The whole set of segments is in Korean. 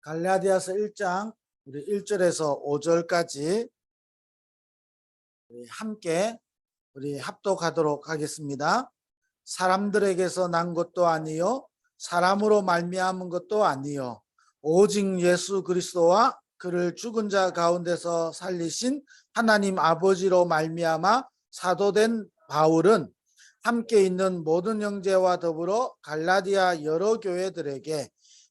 갈라디아서 1장 우리 1절에서 5절까지 함께 우리 합독하도록 하겠습니다. 사람들에게서 난 것도 아니요 사람으로 말미암은 것도 아니요 오직 예수 그리스도와 그를 죽은 자 가운데서 살리신 하나님 아버지로 말미암아 사도된 바울은 함께 있는 모든 형제와 더불어 갈라디아 여러 교회들에게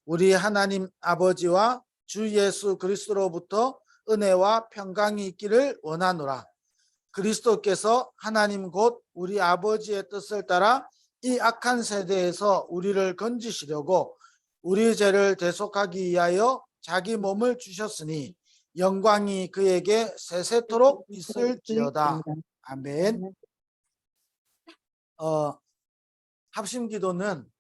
우리 하나님 아버지와 주 예수 그리스도로부터 은혜와 평강이 있기를 원하노라. 그리스도께서 하나님 곧 우리 아버지의 뜻을 따라 이 악한 세대에서 우리를 건지시려고 우리 죄를 대속하기 위하여 자기 몸을 주셨으니 영광이 그에게 세세토록 있을지어다. 아멘. 합심기도는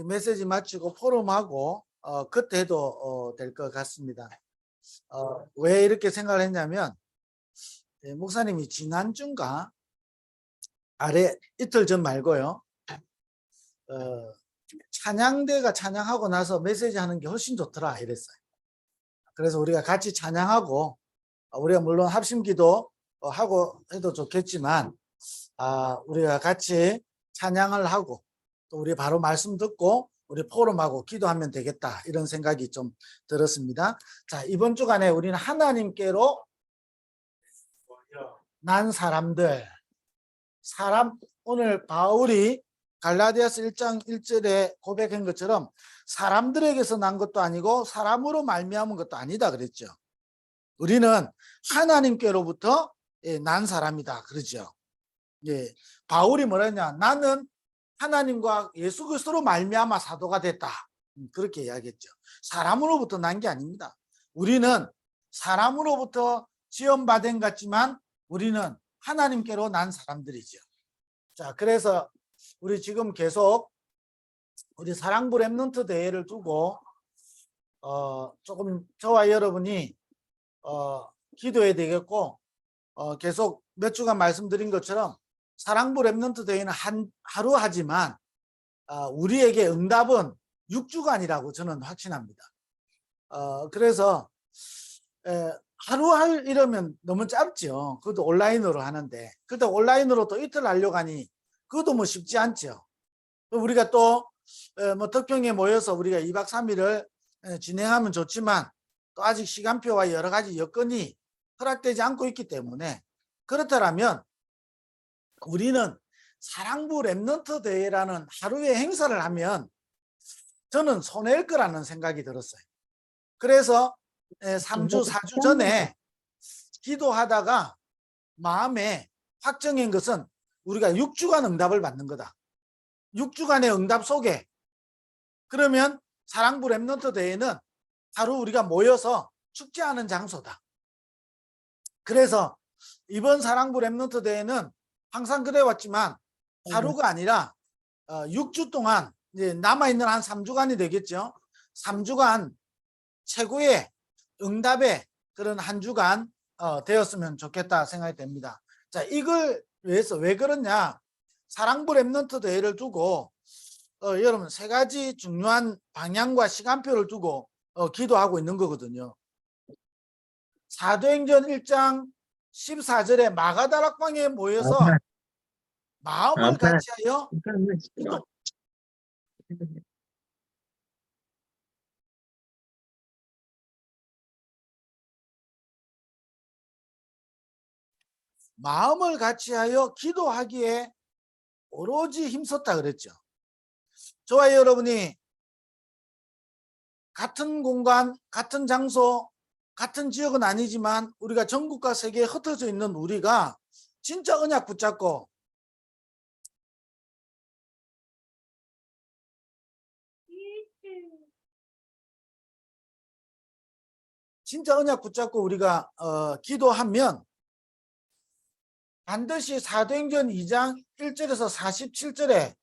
메시지 마치고 포럼하고 그때 해도 될 것 같습니다. 왜 이렇게 생각을 했냐면 목사님이 지난주인가 아래 이틀 전 말고요. 찬양대가 찬양하고 나서 메시지 하는 게 훨씬 좋더라 이랬어요. 그래서 우리가 같이 찬양하고 우리가 물론 합심기도 하고 해도 좋겠지만 우리가 같이 찬양을 하고 또 우리 바로 말씀 듣고 우리 포럼하고 기도하면 되겠다 이런 생각이 좀 들었습니다. 자, 이번 주간에 우리는 하나님께로 난 사람들 오늘 바울이 갈라디아서 1장 1절에 고백한 것처럼 사람들에게서 난 것도 아니고 사람으로 말미암은 것도 아니다 그랬죠. 우리는 하나님께로부터 난 사람이다 그러죠. 바울이 뭐라 했냐, 나는 하나님과 예수 그리스도로 말미암아 사도가 됐다 그렇게 이야기했죠. 사람으로부터 난 게 아닙니다. 우리는 사람으로부터 지원받은 것 같지만 우리는 하나님께로 난 사람들이죠. 자, 그래서 우리 지금 계속 우리 사랑부 렘넌트 대회를 두고 조금 저와 여러분이 기도해야 되겠고 계속 몇 주간 말씀드린 것처럼 사랑부 렘넌트 대회는 하루 하지만 우리에게 응답은 6주간이라고 저는 확신합니다. 그래서 하루 이러면 너무 짧죠. 그것도 온라인으로 하는데 그때 온라인으로 또 이틀 하려고 하니 그것도 뭐 쉽지 않죠. 우리가 또 뭐 덕평에 모여서 우리가 2박 3일을 진행하면 좋지만 또 아직 시간표와 여러 가지 여건이 허락되지 않고 있기 때문에 그렇다면 우리는 사랑부 렘넌트 대회라는 하루의 행사를 하면 저는 손해일 거라는 생각이 들었어요. 그래서 3주 4주 전에 기도하다가 마음에 확정한 것은 우리가 6주간 응답을 받는 거다. 6주간의 응답 속에 그러면 사랑부 렘넌트 대회는 하루 우리가 모여서 축제하는 장소다. 그래서 이번 사랑부 렘넌트 대회는 항상 그래왔지만 하루가 아니라 6주 동안 이제 남아있는 한 3주간이 되겠죠. 3주간 최고의 응답의 그런 한 주간 되었으면 좋겠다 생각이 됩니다. 자, 이걸 위해서 왜 그러냐, 사랑부 렘넌트 대회를 두고 여러분 세 가지 중요한 방향과 시간표를 두고 기도하고 있는 거거든요. 사도행전 1장 14절에 마가다락방에 모여서 마음을 같이하여 기도. 마음을 같이하여 기도하기에 오로지 힘썼다 그랬죠. 저와 여러분이 같은 공간, 같은 장소, 같은 지역은 아니지만 우리가 전국과 세계에 흩어져 있는 우리가 진짜 언약 붙잡고 우리가 기도하면 반드시 사도행전 2장 1절에서 47절에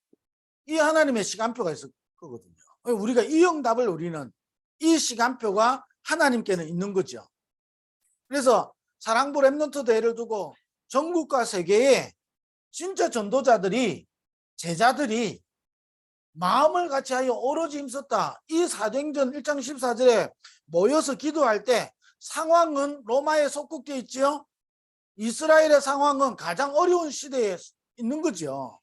이 하나님의 시간표가 있을 거거든요. 우리가 이 응답을 우리는 이 시간표가 하나님께는 있는 거죠. 그래서 사랑부 렘넌트 대회를 두고 전국과 세계에 진짜 전도자들이 제자들이 마음을 같이 하여 오로지 힘썼다. 이 사도행전 1장 14절에 모여서 기도할 때 상황은 로마에 속국되어 있지요. 이스라엘의 상황은 가장 어려운 시대에 있는 거죠.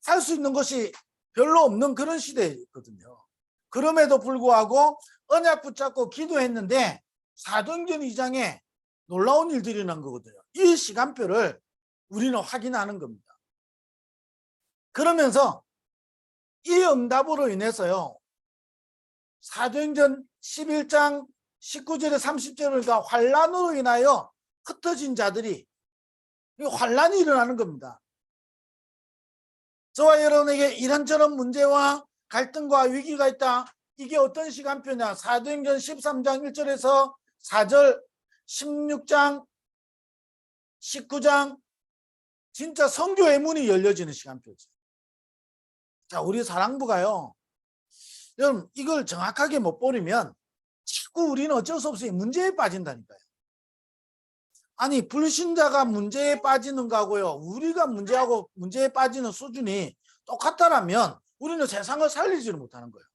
할 수 있는 것이 별로 없는 그런 시대거든요. 그럼에도 불구하고 언약 붙잡고 기도했는데 사도행전 2장에 놀라운 일들이 일어난 거거든요. 이 시간표를 우리는 확인하는 겁니다. 그러면서 이 응답으로 인해서요, 사도행전 11장 19절에 30절에 그러니까 환란으로 인하여 흩어진 자들이, 환란이 일어나는 겁니다. 저와 여러분에게 이런저런 문제와 갈등과 위기가 있다. 이게 어떤 시간표냐? 사도행전 13장 1절에서 4절, 16장, 19장, 진짜 선교의 문이 열려지는 시간표죠. 자, 우리 사랑부가요, 여러분 이걸 정확하게 못 버리면 자꾸 우리는 어쩔 수 없이 문제에 빠진다니까요. 아니, 불신자가 문제에 빠지는 거하고요, 우리가 문제에 빠지는 수준이 똑같다라면 우리는 세상을 살리지를 못하는 거예요.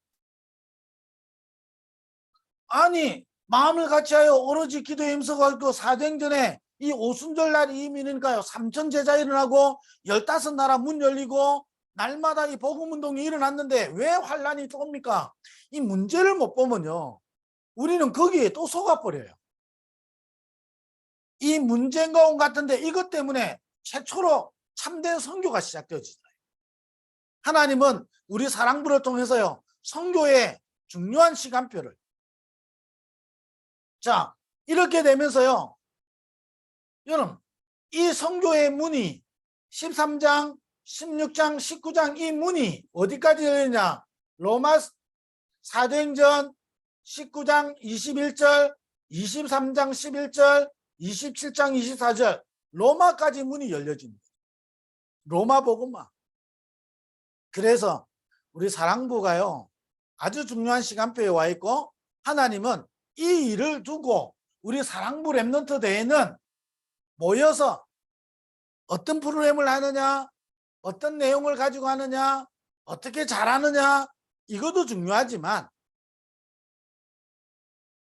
아니, 마음을 같이 하여 오로지 기도에 힘써가지고 사도행전에 이 오순절 날이 이민이니까요, 3천 제자 일어나고 15나라 문 열리고 날마다 이 복음운동이 일어났는데 왜 환란이 또 옵니까? 이 문제를 못 보면요, 우리는 거기에 또 속아버려요. 이 문제인 것 같은데 이것 때문에 최초로 참된 선교가 시작되어지잖아요. 하나님은 우리 사랑부를 통해서요, 선교의 중요한 시간표를, 자, 이렇게 되면서요, 여러분 이 선교의 문이 13장 16장 19장 이 문이 어디까지 열리냐? 로마 사도행전 19장 21절 23장 11절 27장 24절 로마까지 문이 열려집니다. 로마 복음화. 그래서 우리 사랑부가요, 아주 중요한 시간표에 와 있고, 하나님은 이 일을 두고 우리 사랑부 랩넌트 대회는 모여서 어떤 프로그램을 하느냐, 어떤 내용을 가지고 하느냐, 어떻게 잘하느냐, 이것도 중요하지만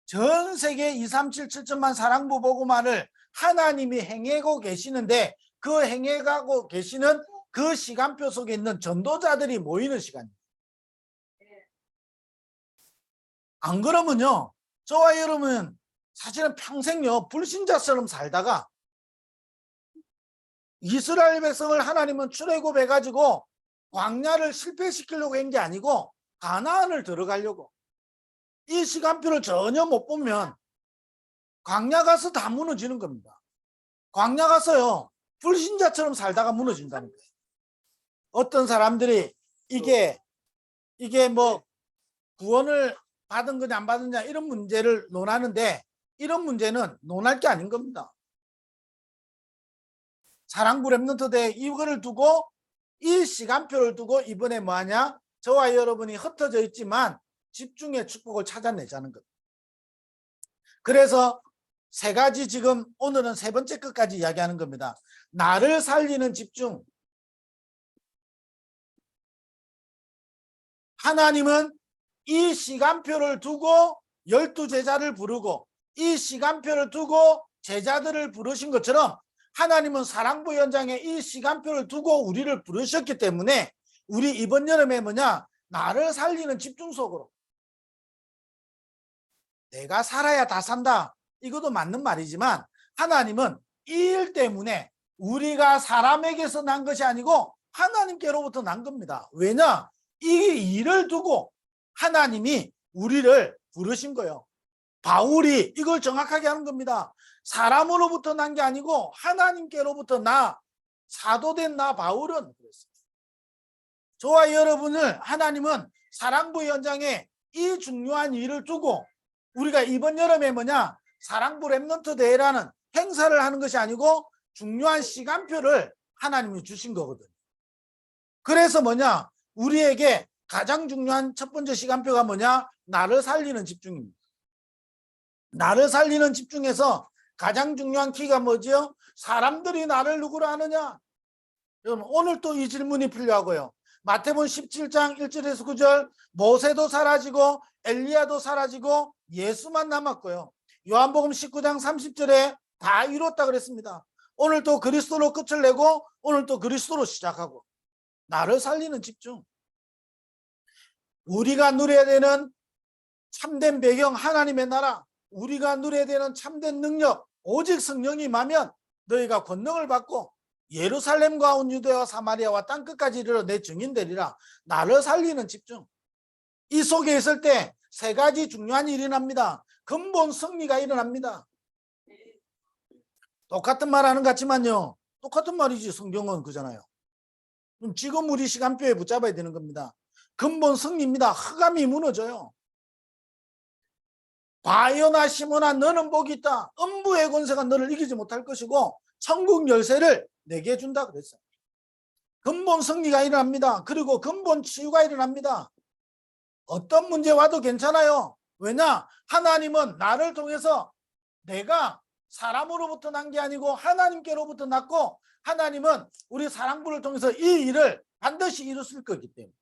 전 세계 237, 7천만 사랑부 복음화를 하나님이 행하고 계시는데 그 행해가고 계시는 그 시간표 속에 있는 전도자들이 모이는 시간입니다. 안 그러면요, 저와 여러분은 사실은 평생요 불신자처럼 살다가 이스라엘 백성을 하나님은 출애굽해가지고 광야를 실패시키려고 한 게 아니고 가나안을 들어가려고, 이 시간표를 전혀 못 보면 광야 가서 다 무너지는 겁니다. 광야 가서요 불신자처럼 살다가 무너진다는 거예요. 어떤 사람들이 이게 뭐 구원을 받은 거냐 안 받았냐 이런 문제를 논하는데, 이런 문제는 논할 게 아닌 겁니다. 사랑부 랩넌트 대회 이거를 두고, 이 시간표를 두고 이번에 뭐하냐? 저와 여러분이 흩어져 있지만 집중의 축복을 찾아내자는 것. 그래서 세 가지, 지금 오늘은 세 번째 끝까지 이야기하는 겁니다. 나를 살리는 집중. 하나님은 이 시간표를 두고 12제자를 부르고 이 시간표를 두고 제자들을 부르신 것처럼 하나님은 사랑부 현장에 이 시간표를 두고 우리를 부르셨기 때문에 우리 이번 여름에 뭐냐? 나를 살리는 집중 속으로. 내가 살아야 다 산다, 이것도 맞는 말이지만 하나님은 이 일 때문에 우리가 사람에게서 난 것이 아니고 하나님께로부터 난 겁니다. 왜냐? 이 일을 두고 하나님이 우리를 부르신 거예요. 바울이 이걸 정확하게 하는 겁니다. 사람으로부터 난 게 아니고 하나님께로부터 나, 사도된 나 바울은 그랬어요. 저와 여러분을 하나님은 사랑부 현장에 이 중요한 일을 두고 우리가 이번 여름에 뭐냐? 사랑부 랩넌트 대회라는 행사를 하는 것이 아니고 중요한 시간표를 하나님이 주신 거거든요. 그래서 뭐냐? 우리에게 가장 중요한 첫 번째 시간표가 뭐냐? 나를 살리는 집중입니다. 나를 살리는 집중에서 가장 중요한 키가 뭐지요? 사람들이 나를 누구로 아느냐? 여러분 오늘 또 이 질문이 필요하고요. 마태복음 17장 1절에서 9절 모세도 사라지고 엘리야도 사라지고 예수만 남았고요. 요한복음 19장 30절에 다 이뤘다 그랬습니다. 오늘 또 그리스도로 끝을 내고 오늘 또 그리스도로 시작하고 나를 살리는 집중. 우리가 누려야 되는 참된 배경 하나님의 나라, 우리가 누려야 되는 참된 능력 오직 성령이 임하면 너희가 권능을 받고 예루살렘과 온 유대와 사마리아와 땅끝까지 이르러 내 증인 되리라. 나를 살리는 집중. 이 속에 있을 때 세 가지 중요한 일이 일어납니다. 근본 승리가 일어납니다. 똑같은 말 하는 것 같지만요, 똑같은 말이지. 성경은 그잖아요. 그럼 지금 우리 시간표에 붙잡아야 되는 겁니다. 근본 승리입니다. 흑암이 무너져요. 바요나 시몬아 너는 복이 있다. 음부의 권세가 너를 이기지 못할 것이고 천국 열쇠를 내게 준다 그랬어요. 근본 승리가 일어납니다. 그리고 근본 치유가 일어납니다. 어떤 문제 와도 괜찮아요. 왜냐? 하나님은 나를 통해서 내가 사람으로부터 난 게 아니고 하나님께로부터 났고 하나님은 우리 사랑부를 통해서 이 일을 반드시 이루실 거기 때문에.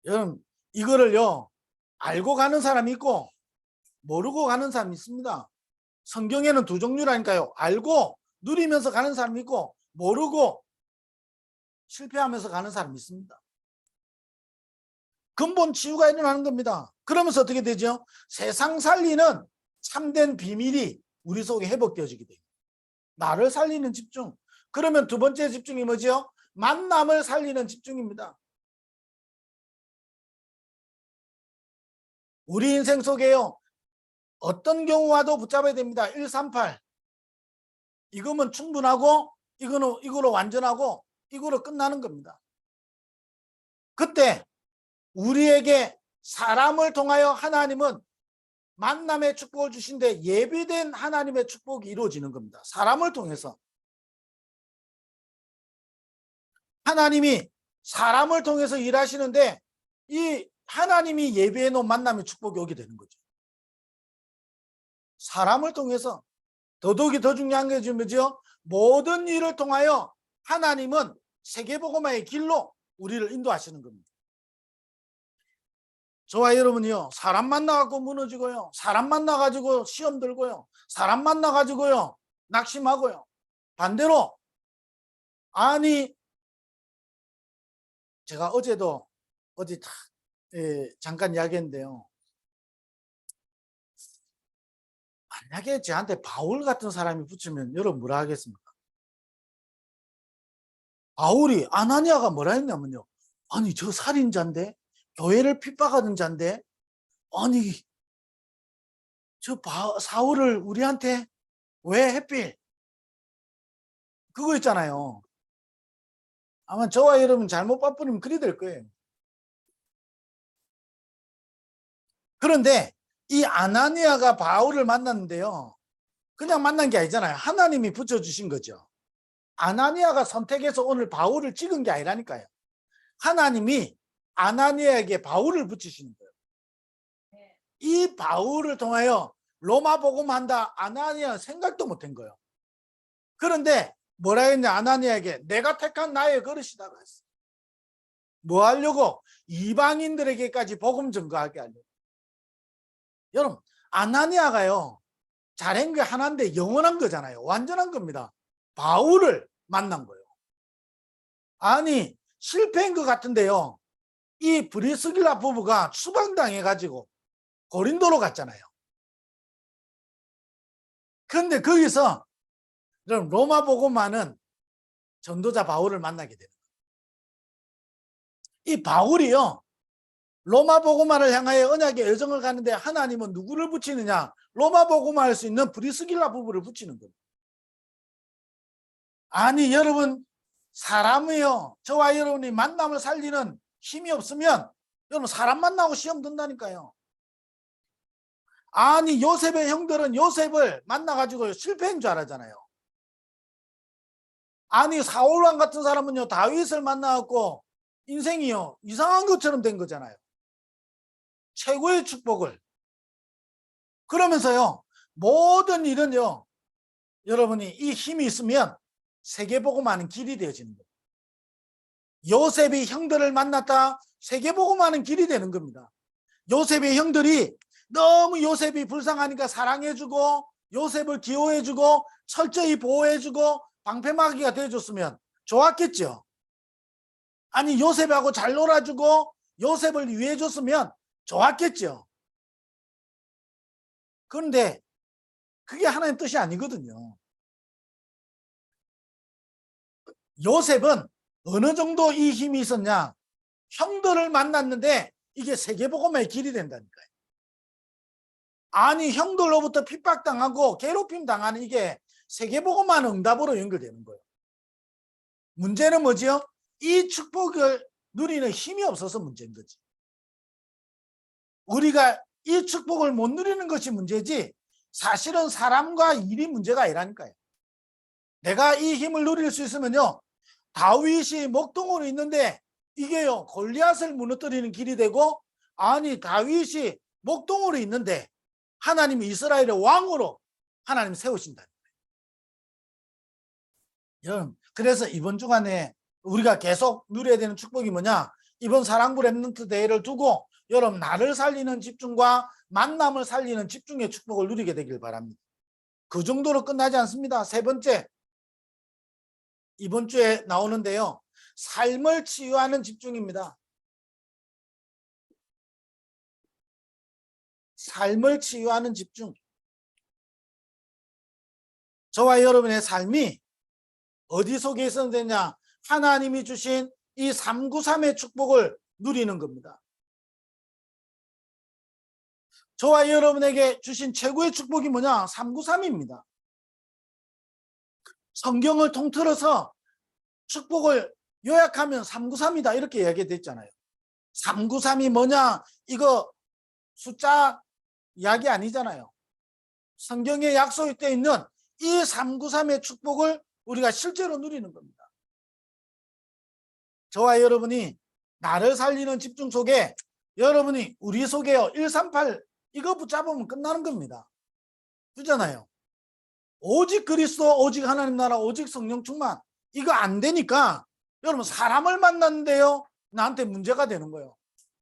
여러분 이거를요 알고 가는 사람이 있고 모르고 가는 사람이 있습니다. 성경에는 두 종류라니까요. 알고 누리면서 가는 사람이 있고 모르고 실패하면서 가는 사람이 있습니다. 근본 치유가 일어나는 겁니다. 그러면서 어떻게 되죠? 세상 살리는 참된 비밀이 우리 속에 회복되어지게 돼요. 나를 살리는 집중. 그러면 두 번째 집중이 뭐죠? 만남을 살리는 집중입니다. 우리 인생 속에요. 어떤 경우와도 붙잡아야 됩니다. 138. 이거면 충분하고 이거로 완전하고 이거로 끝나는 겁니다. 그때 우리에게 사람을 통하여 하나님은 만남의 축복을 주신데 예비된 하나님의 축복이 이루어지는 겁니다. 사람을 통해서. 하나님이 사람을 통해서 일하시는데 이 하나님이 예비해 놓은 만남의 축복이 오게 되는 거죠. 사람을 통해서. 더더욱이 더 중요한 게 뭐죠? 모든 일을 통하여 하나님은 세계복음화의 길로 우리를 인도하시는 겁니다. 저와 여러분이요, 사람 만나가지고 무너지고요, 사람 만나가지고 시험 들고요, 사람 만나가지고요 낙심하고요. 반대로 아니 제가 어제도 어디 잠깐 이야기했는데요. 만약에 저한테 바울 같은 사람이 붙으면 여러분 뭐라 하겠습니까? 바울이 아나니아가 뭐라 했냐면요. 아니 저 살인자인데 교회를 핍박하는 자인데 아니 저 사울을 우리한테 왜 해필? 그거 있잖아요. 아마 저와 여러분 잘못 바꾸면 그리 될 거예요. 그런데 이 아나니아가 바울을 만났는데요. 그냥 만난 게 아니잖아요. 하나님이 붙여주신 거죠. 아나니아가 선택해서 오늘 바울을 찍은 게 아니라니까요. 하나님이 아나니아에게 바울을 붙이시는 거예요. 이 바울을 통하여 로마 복음한다 아나니아 생각도 못한 거예요. 그런데 뭐라 했냐? 아나니아에게 내가 택한 나의 그릇이다가 했어. 뭐 하려고? 이방인들에게까지 복음 전가하게 하려고. 여러분 아나니아가요 잘한 게 하나인데 영원한 거잖아요. 완전한 겁니다. 바울을 만난 거예요. 아니 실패한 것 같은데요. 이 브리스길라 부부가 추방당해가지고 고린도로 갔잖아요. 그런데 거기서 로마 복음하는 전도자 바울을 만나게 되는 거예요. 이 바울이요. 로마 복음화를 향하여 언약의 여정을 가는데 하나님은 누구를 붙이느냐? 로마 복음화할 수 있는 브리스길라 부부를 붙이는 겁니다. 아니 여러분 사람이요. 저와 여러분이 만남을 살리는 힘이 없으면 여러분 사람 만나고 시험 든다니까요. 아니 요셉의 형들은 요셉을 만나가지고 실패한 줄 알았잖아요. 아니 사울왕 같은 사람은요 다윗을 만나갖고 인생이요 이상한 것처럼 된 거잖아요. 최고의 축복을. 그러면서요 모든 일은요 여러분이 이 힘이 있으면 세계복음하는 길이 되어지는 거예요. 요셉이 형들을 만났다 세계복음하는 길이 되는 겁니다. 요셉의 형들이 너무 요셉이 불쌍하니까 사랑해주고 요셉을 기호해주고 철저히 보호해주고 방패막이가 돼줬으면 좋았겠죠. 아니 요셉하고 잘 놀아주고 요셉을 위해줬으면 좋았겠죠. 그런데 그게 하나님 뜻이 아니거든요. 요셉은 어느 정도 이 힘이 있었냐? 형들을 만났는데 이게 세계복음의 길이 된다니까요. 아니 형들로부터 핍박당하고 괴롭힘 당하는 이게 세계복음하는 응답으로 연결되는 거예요. 문제는 뭐지요? 이 축복을 누리는 힘이 없어서 문제인 거지. 우리가 이 축복을 못 누리는 것이 문제지 사실은 사람과 일이 문제가 아니라니까요. 내가 이 힘을 누릴 수 있으면요, 다윗이 목동으로 있는데 이게요 골리앗을 무너뜨리는 길이 되고, 아니 다윗이 목동으로 있는데 하나님이 이스라엘의 왕으로 하나님 세우신다. 여러분, 그래서 이번 주간에 우리가 계속 누려야 되는 축복이 뭐냐? 이번 사랑부 렘넌트 대회를 두고 여러분 나를 살리는 집중과 만남을 살리는 집중의 축복을 누리게 되길 바랍니다. 그 정도로 끝나지 않습니다. 세 번째, 이번 주에 나오는데요, 삶을 치유하는 집중입니다. 삶을 치유하는 집중. 저와 여러분의 삶이 어디 속에 있어야 되냐? 하나님이 주신 이 393의 축복을 누리는 겁니다. 저와 여러분에게 주신 최고의 축복이 뭐냐? 393입니다. 성경을 통틀어서 축복을 요약하면 393이다 이렇게 이야기됐잖아요. 393이 뭐냐? 이거 숫자 이야기 아니잖아요. 성경에 약속되어 있는 이 393의 축복을 우리가 실제로 누리는 겁니다. 저와 여러분이 나를 살리는 집중 속에 여러분이 우리 속에요 138 이거 붙잡으면 끝나는 겁니다. 그잖아요. 오직 그리스도, 오직 하나님 나라, 오직 성령 충만, 이거 안 되니까 여러분 사람을 만났는데요 나한테 문제가 되는 거예요.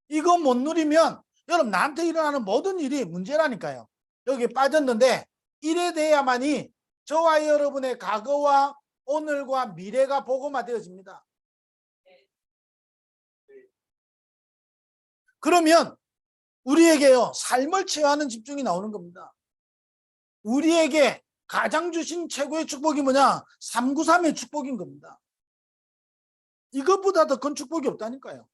이거 못 누리면 여러분 나한테 일어나는 모든 일이 문제라니까요. 여기 빠졌는데 이래 돼야만이 저와 여러분의 과거와 오늘과 미래가 복음화되어집니다. 그러면 우리에게요 삶을 치유하는 집중이 나오는 겁니다. 우리에게 가장 주신 최고의 축복이 뭐냐? 393의 축복인 겁니다. 이것보다 더 큰 축복이 없다니까요.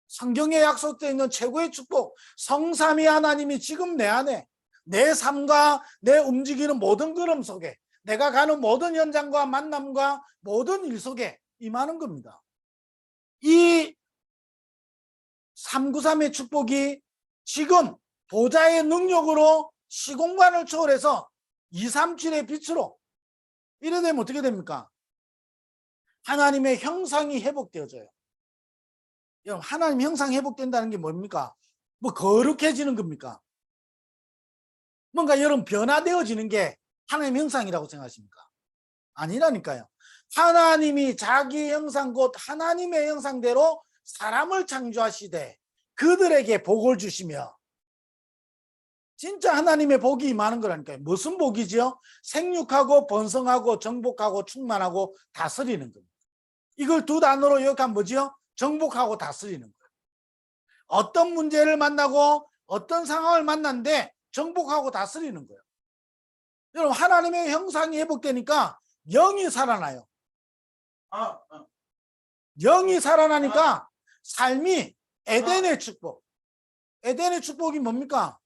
성경에 약속되어 있는 최고의 축복, 성삼위 하나님이 지금 내 안에 내 삶과 내 움직이는 모든 걸음 속에 내가 가는 모든 현장과 만남과 모든 일 속에 임하는 겁니다. 이 393의 축복이 지금 보좌의 능력으로 시공간을 초월해서 237의 빛으로 이래 되면 어떻게 됩니까? 하나님의 형상이 회복되어져요. 여러분 하나님 형상이 회복된다는 게 뭡니까? 뭐 거룩해지는 겁니까? 뭔가 여러분 변화되어지는 게 하나님 형상이라고 생각하십니까? 아니라니까요. 하나님이 자기 형상 곧 하나님의 형상대로 사람을 창조하시되 그들에게 복을 주시며, 진짜 하나님의 복이 임하는 거라니까요. 무슨 복이죠? 생육하고 번성하고 정복하고 충만하고 다스리는 겁니다. 이걸 두 단어로 요약하면 뭐죠? 정복하고 다스리는 거예요. 어떤 문제를 만나고 어떤 상황을 만났는데 정복하고 다스리는 거예요. 여러분 하나님의 형상이 회복되니까 영이 살아나요. 영이 살아나니까 삶이 에덴의 축복. 에덴의 축복이 뭡니까?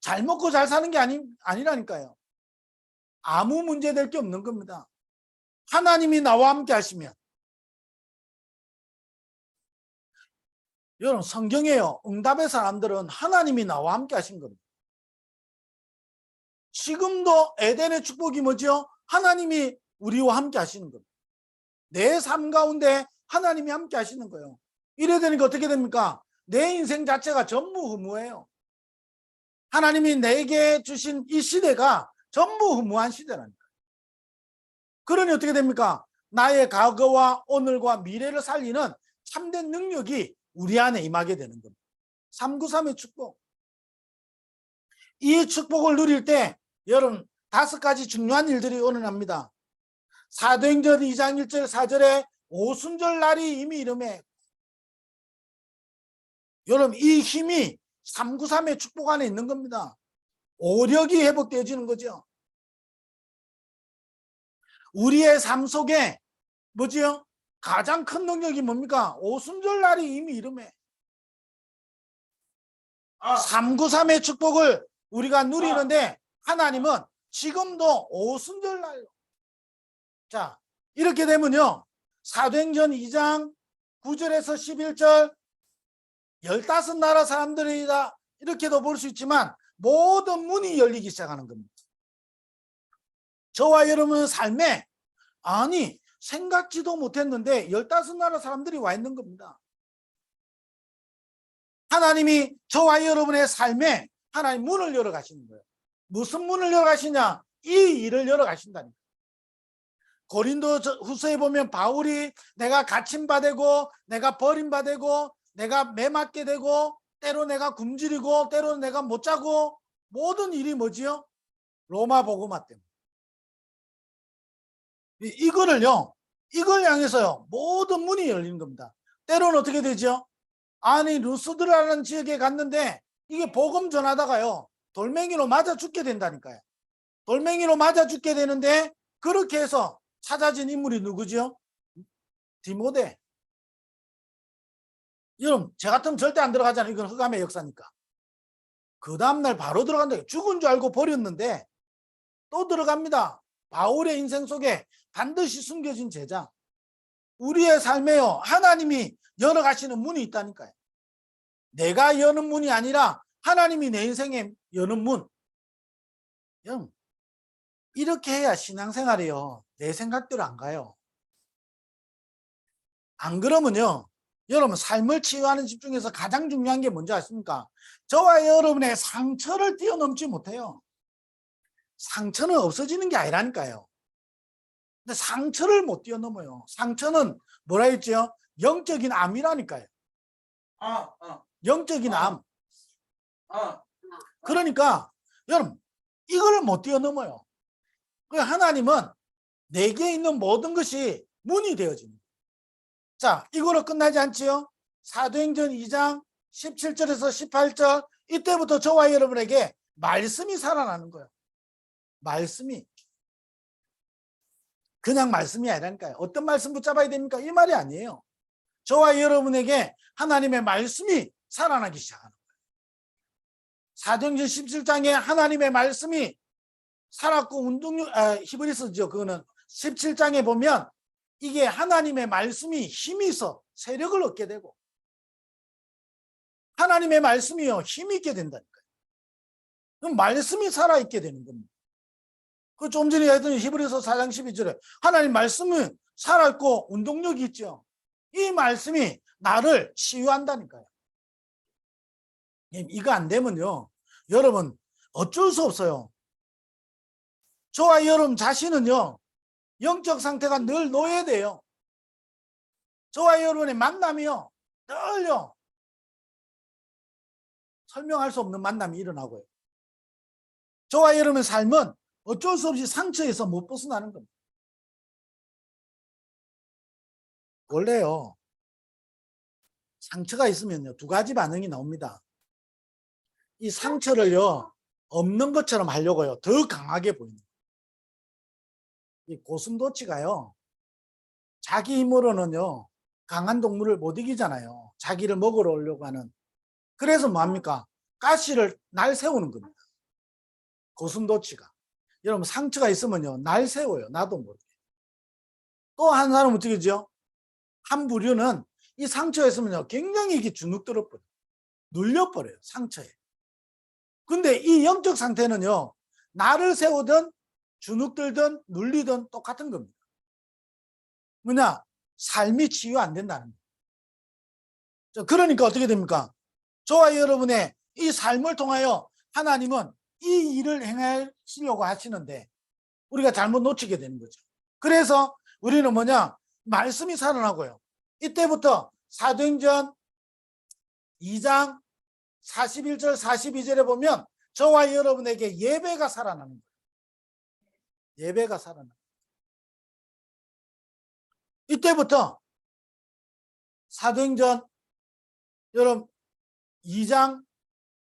잘 먹고 잘 사는 게 아니라니까요. 아무 문제 될 게 없는 겁니다. 하나님이 나와 함께 하시면. 여러분 성경에요 응답의 사람들은 하나님이 나와 함께 하신 겁니다. 지금도 에덴의 축복이 뭐죠? 하나님이 우리와 함께 하시는 겁니다. 내 삶 가운데 하나님이 함께 하시는 거예요. 이래 되니까 어떻게 됩니까? 내 인생 자체가 전무후무해요. 하나님이 내게 주신 이 시대가 전무후무한 시대라니까. 그러니 어떻게 됩니까? 나의 과거와 오늘과 미래를 살리는 참된 능력이 우리 안에 임하게 되는 겁니다. 393의 축복. 이 축복을 누릴 때 여러분 5가지 중요한 일들이 일어납니다. 사도행전 2장 1절 4절에 오순절 날이 이미 이름에 여러분 이 힘이 393의 축복 안에 있는 겁니다. 오력이 회복되어지는 거죠. 우리의 삶 속에 뭐지요? 가장 큰 능력이 뭡니까? 오순절 날이 이미 이름에 393의 축복을 우리가 누리는데 하나님은 지금도 오순절 날로. 자, 이렇게 되면요. 사도행전 2장 9절에서 11절 15나라 사람들이다 이렇게도 볼 수 있지만 모든 문이 열리기 시작하는 겁니다. 저와 여러분의 삶에 아니 생각지도 못했는데 15나라 사람들이 와 있는 겁니다. 하나님이 저와 여러분의 삶에 하나님 문을 열어 가시는 거예요. 무슨 문을 열어 가시냐? 이 일을 열어 가신다니까. 고린도 후서에 보면 바울이 내가 갇힘받고 내가 버림받고 내가 매맞게 되고 때로 내가 굶주리고 때로 내가 못 자고 모든 일이 뭐지요? 로마 복음화 때문에. 이걸 향해서요 모든 문이 열리는 겁니다. 때로는 어떻게 되죠? 아니 루스드라는 지역에 갔는데 이게 복음 전하다가요 돌멩이로 맞아 죽게 된다니까요. 돌멩이로 맞아 죽게 되는데 그렇게 해서 찾아진 인물이 누구죠? 디모데. 여러분 저 같으면 절대 안 들어가잖아요. 이건 흑암의 역사니까. 그 다음날 바로 들어간다. 죽은 줄 알고 버렸는데 또 들어갑니다. 바울의 인생 속에 반드시 숨겨진 제자. 우리의 삶에요 하나님이 열어가시는 문이 있다니까요. 내가 여는 문이 아니라 하나님이 내 인생에 여는 문. 여러분 이렇게 해야 신앙생활이요 내 생각대로 안 가요. 안 그러면요 여러분 삶을 치유하는 집 중에서 가장 중요한 게 뭔지 아십니까? 저와 여러분의 상처를 뛰어넘지 못해요. 상처는 없어지는 게 아니라니까요. 근데 상처를 못 뛰어넘어요. 상처는 뭐라 했죠? 영적인 암이라니까요. 영적인 암. 그러니까 여러분 이걸 못 뛰어넘어요. 하나님은 내게 있는 모든 것이 문이 되어집니다. 자, 이거로 끝나지 않지요? 사도행전 2장 17절에서 18절 이때부터 저와 여러분에게 말씀이 살아나는 거예요. 말씀이. 그냥 말씀이 아니라니까요. 어떤 말씀 붙잡아야 됩니까? 이 말이 아니에요. 저와 여러분에게 하나님의 말씀이 살아나기 시작하는 거예요. 사도행전 17장에 하나님의 말씀이 살았고 히브리서죠. 그거는 17장에 보면 이게 하나님의 말씀이 힘이 있어 세력을 얻게 되고 하나님의 말씀이요 힘이 있게 된다니까요. 그럼 말씀이 살아있게 되는 겁니다. 그 좀 전에 했던 히브리서 4장 12절에 하나님 말씀은 살아있고 운동력이 있죠. 이 말씀이 나를 치유한다니까요. 이거 안 되면요 여러분 어쩔 수 없어요. 저와 여러분 자신은요 영적 상태가 늘 노예돼요. 저와 여러분의 만남이요 늘요 설명할 수 없는 만남이 일어나고요. 저와 여러분의 삶은 어쩔 수 없이 상처에서 못 벗어나는 겁니다. 원래요 상처가 있으면요 2가지 반응이 나옵니다. 이 상처를요 없는 것처럼 하려고요 더 강하게 보입니다. 이 고슴도치가요 자기 힘으로는요 강한 동물을 못 이기잖아요. 자기를 먹으러 오려고 하는. 그래서 뭐합니까? 가시를 날 세우는 겁니다. 고슴도치가. 여러분 상처가 있으면요 날 세워요. 나도 모르게. 또 한 사람은 어떻게 하죠? 한 부류는 이 상처가 있으면요 굉장히 이게 주눅 들어버려요. 눌려버려요 상처에. 근데 이 영적 상태는요 나를 세우든 주눅 들든 눌리든 똑같은 겁니다. 뭐냐? 삶이 치유 안 된다는 거예요. 그러니까 어떻게 됩니까? 저와 여러분의 이 삶을 통하여 하나님은 이 일을 행하시려고 하시는데 우리가 잘못 놓치게 되는 거죠. 그래서 우리는 뭐냐? 말씀이 살아나고요. 이때부터 사도행전 2장 41절 42절에 보면 저와 여러분에게 예배가 살아나는 거예요. 예배가 살아나는 거예요. 이때부터 사도행전 여러분 2장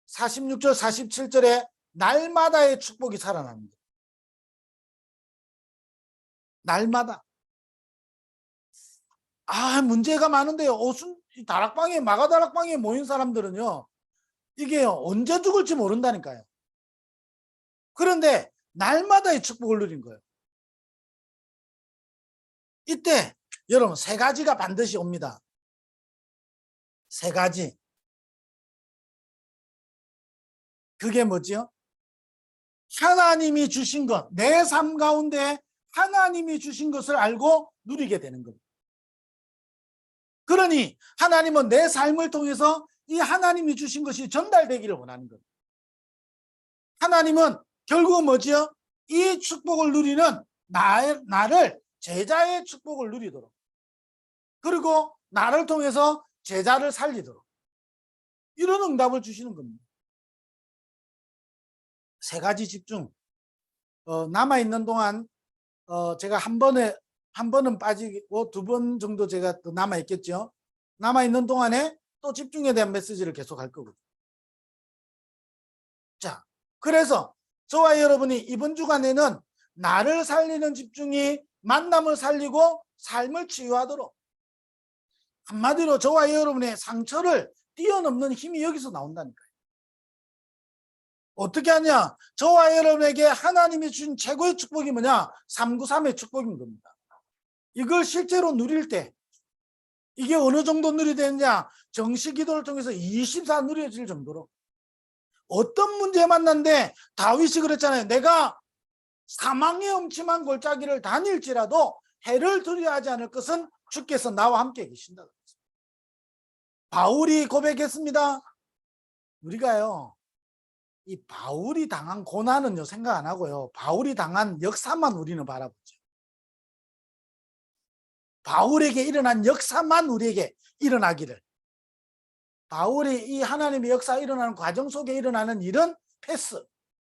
46절 47절에 날마다의 축복이 살아나는 거예요. 날마다. 문제가 많은데요. 다락방에 마가다락방에 모인 사람들은요. 이게 언제 죽을지 모른다니까요. 그런데 날마다의 축복을 누린 거예요. 이때 여러분 세 가지가 반드시 옵니다. 세 가지. 그게 뭐지요? 하나님이 주신 것, 내 삶 가운데 하나님이 주신 것을 알고 누리게 되는 겁니다. 그러니 하나님은 내 삶을 통해서 이 하나님이 주신 것이 전달되기를 원하는 겁니다. 하나님은 결국은 뭐지요? 이 축복을 누리는 나를 제자의 축복을 누리도록, 그리고 나를 통해서 제자를 살리도록, 이런 응답을 주시는 겁니다. 세 가지 집중. 남아있는 동안 제가 한 번은 빠지고 두 번 정도 제가 또 남아있겠죠. 남아있는 동안에 또 집중에 대한 메시지를 계속 할 거거든요. 자, 그래서 저와 여러분이 이번 주간에는 나를 살리는 집중이 만남을 살리고 삶을 치유하도록, 한마디로 저와 여러분의 상처를 뛰어넘는 힘이 여기서 나온다니까요. 어떻게 하냐? 저와 여러분에게 하나님이 주신 최고의 축복이 뭐냐? 393의 축복인 겁니다. 이걸 실제로 누릴 때, 이게 어느 정도 누리되느냐? 정시 기도를 통해서 24 누려질 정도로. 어떤 문제 만났는데 다윗이 그랬잖아요. 내가 사망의 음침한 골짜기를 다닐지라도 해를 두려워하지 않을 것은 주께서 나와 함께 계신다. 바울이 고백했습니다. 우리가요, 이 바울이 당한 고난은요 생각 안 하고요, 바울이 당한 역사만 우리는 바라보죠. 바울에게 일어난 역사만 우리에게 일어나기를. 바울이 이 하나님의 역사가 일어나는 과정 속에 일어나는 일은 패스.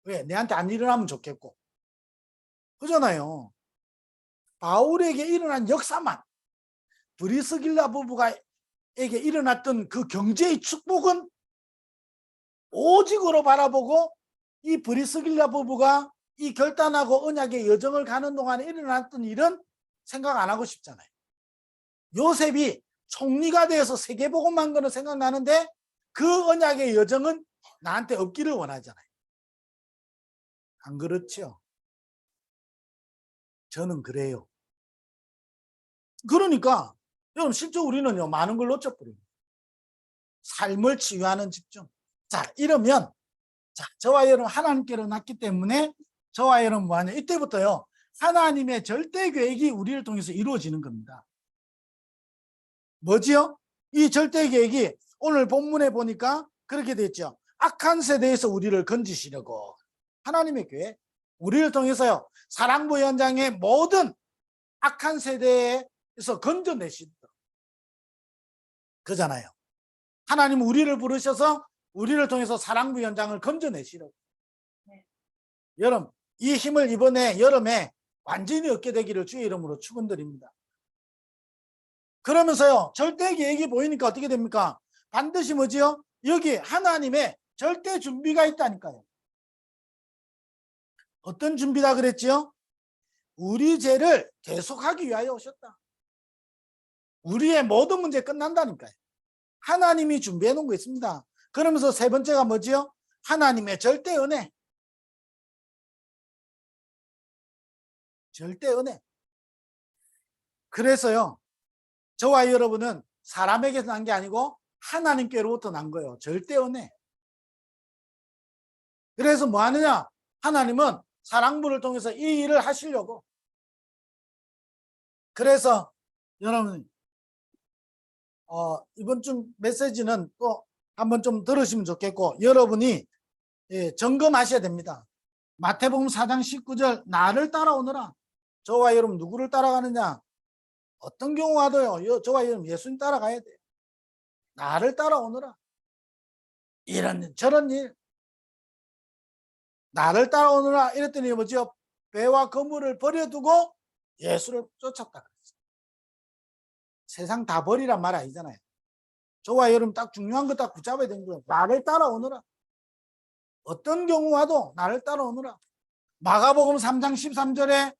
왜? 내한테 안 일어나면 좋겠고. 그잖아요. 바울에게 일어난 역사만, 브리스길라 부부가에게 일어났던 그 경제의 축복은 오직으로 바라보고, 이 브리스길라 부부가 이 결단하고 언약의 여정을 가는 동안에 일어났던 일은 생각 안 하고 싶잖아요. 요셉이 총리가 되어서 세계복음만 거는 생각나는데 그 언약의 여정은 나한테 없기를 원하잖아요. 안 그렇죠? 저는 그래요. 그러니까 여러분 실제 우리는요 많은 걸 놓쳐버립니다. 삶을 치유하는 집중. 자, 이러면 저와 여러분 하나님께로 났기 때문에 저와 여러분 뭐하냐, 이때부터요 하나님의 절대 계획이 우리를 통해서 이루어지는 겁니다. 뭐지요? 이 절대 계획이 오늘 본문에 보니까 그렇게 됐죠. 악한 세대에서 우리를 건지시려고 하나님의 계획, 우리를 통해서요 사랑부 현장의 모든 악한 세대에서 건져내시도록 그잖아요. 하나님은 우리를 부르셔서 우리를 통해서 사랑부 현장을 건져내시려고. 네. 여러분 이 힘을 이번에 여름에 완전히 얻게 되기를 주의 이름으로 축원드립니다. 그러면서요 절대 계획이 보이니까 어떻게 됩니까? 반드시 뭐지요? 여기 하나님의 절대 준비가 있다니까요. 어떤 준비다 그랬지요? 우리 죄를 계속하기 위하여 오셨다. 우리의 모든 문제 끝난다니까요. 하나님이 준비해 놓은 거 있습니다. 그러면서 세 번째가 뭐지요? 하나님의 절대 은혜. 절대 은혜. 그래서요 저와 여러분은 사람에게서 난 게 아니고 하나님께로부터 난 거예요. 절대 은혜. 그래서 뭐 하느냐? 하나님은 사랑부를 통해서 이 일을 하시려고. 그래서 여러분 이번 주 메시지는 또 한번 좀 들으시면 좋겠고, 여러분이 점검하셔야 됩니다. 마태복음 4장 19절 나를 따라오너라. 저와 여러분 누구를 따라가느냐? 어떤 경우 와도요, 저와 여러분 예수님 따라가야 돼요. 나를 따라오너라. 이런 저런 일. 나를 따라오느라 이랬더니 뭐죠? 배와 그물을 버려두고 예수를 쫓았다 그랬어요. 세상 다 버리란 말 아니잖아요. 저와 여러분 딱 중요한 거 딱 붙잡아야 되는 거예요. 나를 따라오느라. 어떤 경우 와도 나를 따라오느라. 마가복음 3장 13절에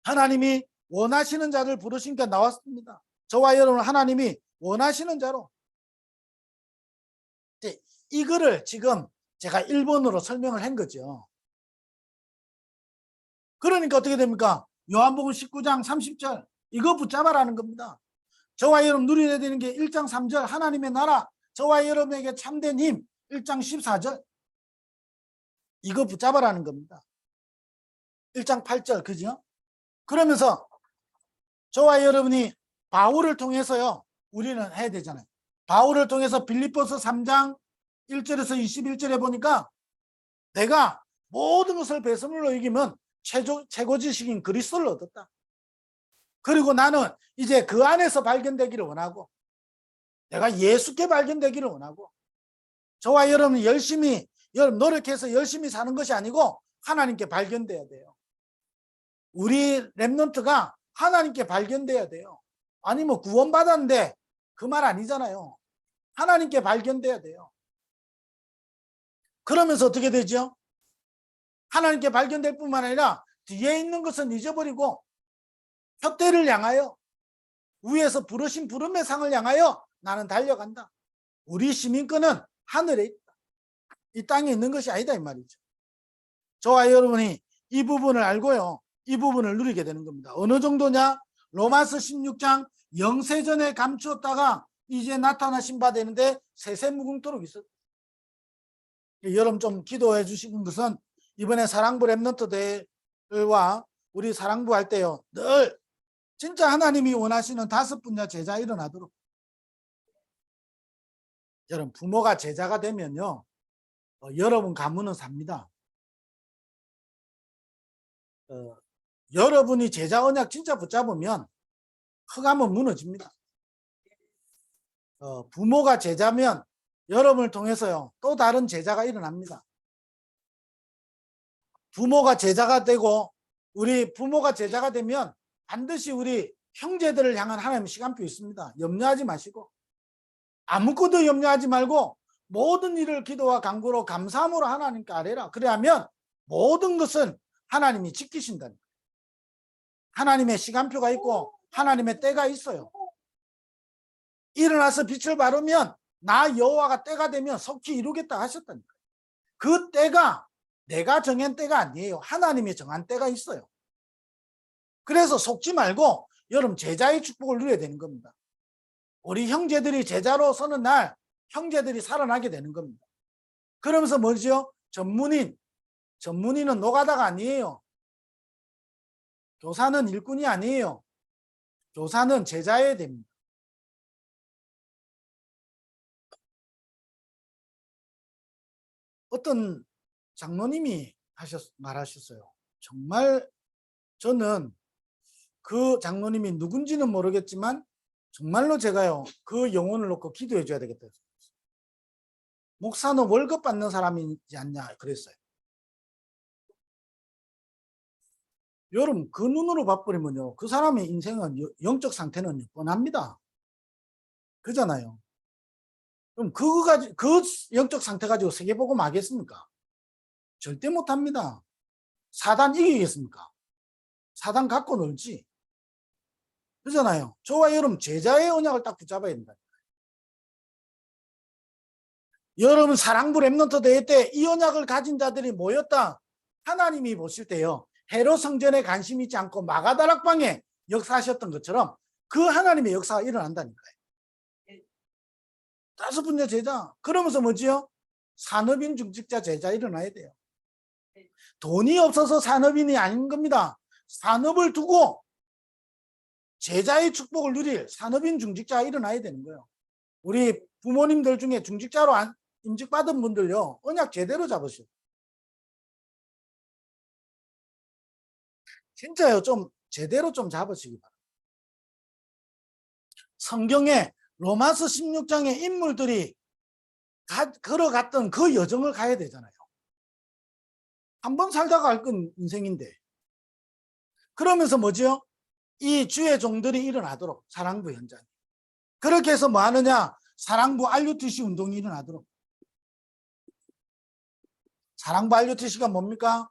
하나님이 원하시는 자를 부르시니까 나왔습니다. 저와 여러분 하나님이 원하시는 자로. 이 글을 지금 제가 1번으로 설명을 한 거죠. 그러니까 어떻게 됩니까? 요한복음 19장 30절 이거 붙잡아라는 겁니다. 저와 여러분 누려야 되는 게 1장 3절 하나님의 나라 저와 여러분에게 참된 힘 1장 14절 이거 붙잡아라는 겁니다. 1장 8절 그죠? 그러면서 저와 여러분이 바울을 통해서요 우리는 해야 되잖아요. 바울을 통해서 빌립보서 3장 1절에서 21절에 보니까 내가 모든 것을 배설물로 이기면 최고 지식인 그리스도를 얻었다. 그리고 나는 이제 그 안에서 발견되기를 원하고 내가 예수께 발견되기를 원하고 저와 여러분이 열심히 여러분 노력해서 열심히 사는 것이 아니고 하나님께 발견돼야 돼요. 우리 렘넌트가 하나님께 발견돼야 돼요. 아니 뭐 구원받았는데 그 말 아니잖아요. 하나님께 발견돼야 돼요. 그러면서 어떻게 되죠? 하나님께 발견될 뿐만 아니라 뒤에 있는 것은 잊어버리고 푯대를 향하여 위에서 부르신 부름의 상을 향하여 나는 달려간다. 우리 시민권은 하늘에 있다. 이 땅에 있는 것이 아니다 이 말이죠. 저와 여러분이 이 부분을 알고요. 이 부분을 누리게 되는 겁니다. 어느 정도냐? 로마서 16장 영세전에 감추었다가 이제 나타나신 바 되는데 세세무궁토록 있었다. 여러분 좀 기도해 주시는 것은 이번에 사랑부 렘넌트 대회와 우리 사랑부 할 때요. 늘 진짜 하나님이 원하시는 5분야 제자 일어나도록. 여러분 부모가 제자가 되면요. 여러분 가문은 삽니다. 여러분이 제자 언약 진짜 붙잡으면 흑암은 무너집니다. 부모가 제자면 여러분을 통해서요. 또 다른 제자가 일어납니다. 부모가 제자가 되고 우리 부모가 제자가 되면 반드시 우리 형제들을 향한 하나님의 시간표 있습니다. 염려하지 마시고 아무것도 염려하지 말고 모든 일을 기도와 간구로 감사함으로 하나님께 아뢰라. 그래야면 모든 것은 하나님이 지키신다는 거예요. 하나님의 시간표가 있고 하나님의 때가 있어요. 일어나서 빛을 바르면 나 여호와가 때가 되면 속히 이루겠다 하셨다는 거예요. 그 때가 내가 정한 때가 아니에요. 하나님이 정한 때가 있어요. 그래서 속지 말고 여러분 제자의 축복을 누려야 되는 겁니다. 우리 형제들이 제자로 서는 날 형제들이 살아나게 되는 겁니다. 그러면서 뭐죠? 전문인은 노가다가 아니에요. 교사는 일꾼이 아니에요. 교사는 제자여야 됩니다. 어떤 장로님이 말하셨어요. 정말 저는 그 장로님이 누군지는 모르겠지만 정말로 제가요 그 영혼을 놓고 기도해 줘야 되겠다. 목사는 월급 받는 사람이지 않냐 그랬어요. 여러분 그 눈으로 봐버리면요 그 사람의 인생은 영적 상태는 뻔합니다. 그잖아요. 그럼 그 영적 상태 가지고 세계복음 하겠습니까? 절대 못합니다. 사단 이기겠습니까? 사단 갖고 놀지. 그잖아요. 저와 여러분 제자의 언약을 딱 붙잡아야 된다. 여러분 사랑부 렘넌트 대회 때 이 언약을 가진 자들이 모였다. 하나님이 보실 때요. 헤롯 성전에 관심 있지 않고 마가다락방에 역사하셨던 것처럼 그 하나님의 역사가 일어난다니까요. 5분야 제자. 그러면서 뭐지요? 산업인 중직자 제자 일어나야 돼요. 돈이 없어서 산업인이 아닌 겁니다. 산업을 두고 제자의 축복을 누릴 산업인 중직자가 일어나야 되는 거예요. 우리 부모님들 중에 중직자로 임직받은 분들요. 언약 제대로 잡으시오. 진짜요. 좀 제대로 좀 잡으시기 바랍니다. 성경에 로마서 16장의 인물들이 걸어갔던 그 여정을 가야 되잖아요. 한번 살다가 알 건 인생인데. 그러면서 뭐죠? 이 주의 종들이 일어나도록 사랑부 현장에. 그렇게 해서 뭐 하느냐? 사랑부 RUTC 운동이 일어나도록. 사랑부 RUTC가 뭡니까?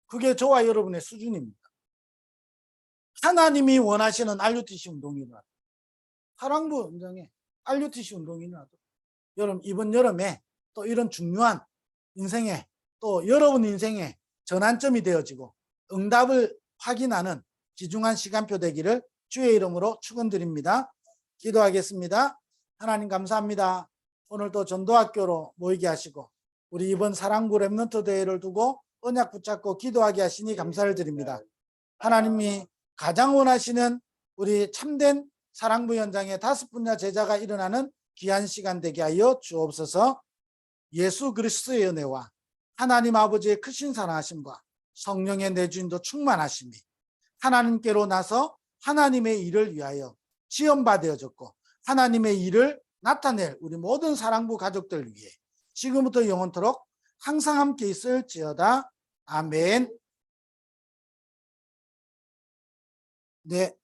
그게 저와 여러분의 수준입니다. 하나님이 원하시는 RUTC 운동이 일어나도록. 사랑부 현장에 RUTC 운동이 일어나도록. 여러분 이번 여름에 또 이런 중요한 인생에 또 여러분 인생에 전환점이 되어지고 응답을 확인하는 귀중한 시간표 되기를 주의 이름으로 축원드립니다. 기도하겠습니다. 하나님 감사합니다. 오늘 또 전도학교로 모이게 하시고 우리 이번 사랑부 렘넌트 대회를 두고 언약 붙잡고 기도하게 하시니 감사를 드립니다. 하나님이 가장 원하시는 우리 참된 사랑부 현장에 5분야 제자가 일어나는 귀한 시간 되게 하여 주옵소서. 예수 그리스도의 은혜와 하나님 아버지의 크신 사랑하심과 성령의 내주인도 충만하심이 하나님께로 나서 하나님의 일을 위하여 지원받아졌고 하나님의 일을 나타낼 우리 모든 사랑부 가족들 위해 지금부터 영원토록 항상 함께 있을지어다. 아멘. 네.